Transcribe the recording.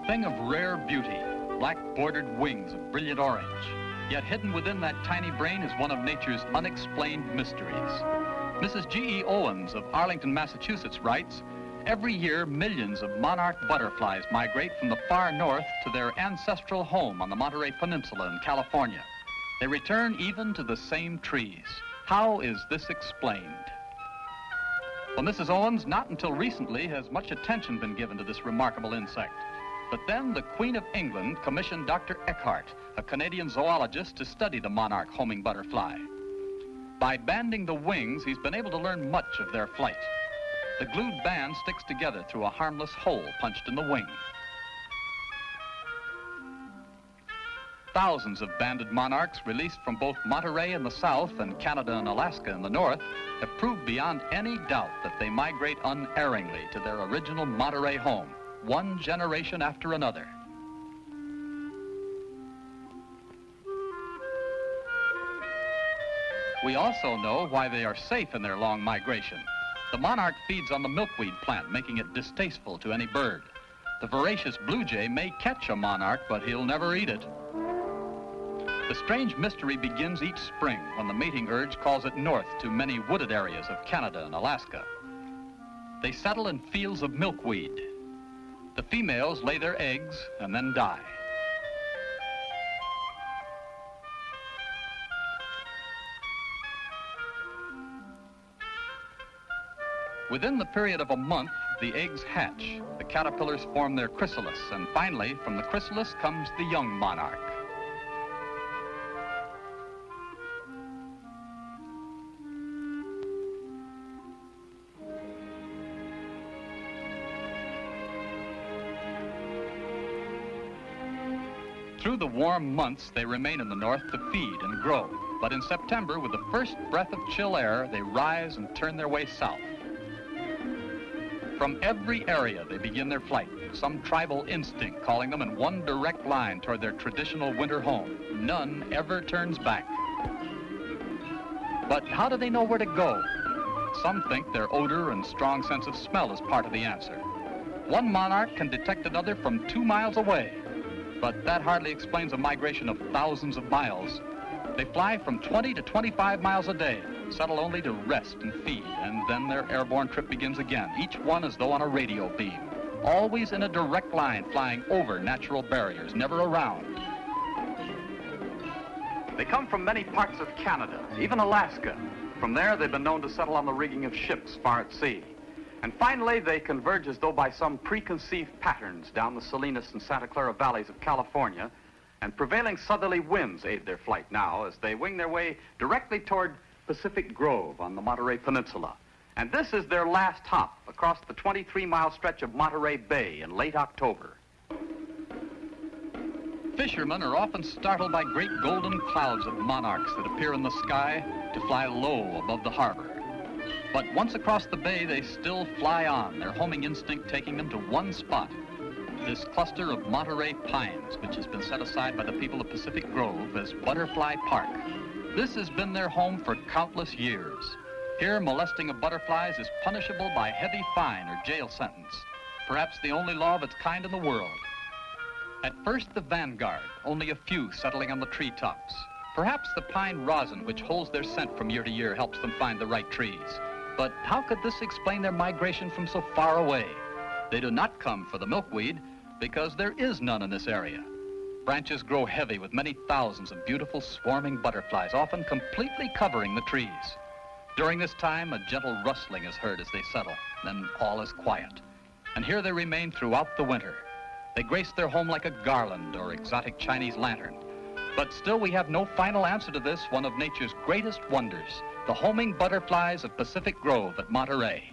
thing of rare beauty, black bordered wings of brilliant orange. Yet hidden within that tiny brain is one of nature's unexplained mysteries. Mrs. G.E. Owens of Arlington, Massachusetts writes, "Every year, millions of monarch butterflies migrate from the far north to their ancestral home on the Monterey Peninsula in California. They return even to the same trees. How is this explained?" Well, Mrs. Owens, not until recently has much attention been given to this remarkable insect. But then the Queen of England commissioned Dr. Eckhart, a Canadian zoologist, to study the monarch homing butterfly. By banding the wings, he's been able to learn much of their flight. The glued band sticks together through a harmless hole punched in the wing. Thousands of banded monarchs released from both Monterey in the south and Canada and Alaska in the north have proved beyond any doubt that they migrate unerringly to their original Monterey home, one generation after another. We also know why they are safe in their long migration. The monarch feeds on the milkweed plant, making it distasteful to any bird. The voracious blue jay may catch a monarch, but he'll never eat it. The strange mystery begins each spring when the mating urge calls it north to many wooded areas of Canada and Alaska. They settle in fields of milkweed. The females lay their eggs and then die. Within the period of a month, the eggs hatch. The caterpillars form their chrysalis, and finally, from the chrysalis comes the young monarch. Through the warm months, they remain in the north to feed and grow. But in September, with the first breath of chill air, they rise and turn their way south. From every area, they begin their flight, some tribal instinct calling them in one direct line toward their traditional winter home. None ever turns back. But how do they know where to go? Some think their odor and strong sense of smell is part of the answer. One monarch can detect another from 2 miles away. But that hardly explains a migration of thousands of miles. They fly from 20 to 25 miles a day, settle only to rest and feed, and then their airborne trip begins again, each one as though on a radio beam, always in a direct line, flying over natural barriers, never around. They come from many parts of Canada, even Alaska. From there, they've been known to settle on the rigging of ships far at sea. And finally, they converge as though by some preconceived patterns down the Salinas and Santa Clara valleys of California, and prevailing southerly winds aid their flight now as they wing their way directly toward Pacific Grove on the Monterey Peninsula. And this is their last hop across the 23-mile stretch of Monterey Bay in late October. Fishermen are often startled by great golden clouds of monarchs that appear in the sky to fly low above the harbor. But once across the bay, they still fly on, their homing instinct taking them to one spot, this cluster of Monterey pines, which has been set aside by the people of Pacific Grove as Butterfly Park. This has been their home for countless years. Here, molesting of butterflies is punishable by heavy fine or jail sentence, perhaps the only law of its kind in the world. At first, the vanguard, only a few settling on the treetops. Perhaps the pine rosin, which holds their scent from year to year, helps them find the right trees. But how could this explain their migration from so far away? They do not come for the milkweed because there is none in this area. Branches grow heavy with many thousands of beautiful swarming butterflies, often completely covering the trees. During this time, a gentle rustling is heard as they settle. Then all is quiet. And here they remain throughout the winter. They grace their home like a garland or exotic Chinese lantern. But still we have no final answer to this, one of nature's greatest wonders, the homing butterflies of Pacific Grove at Monterey.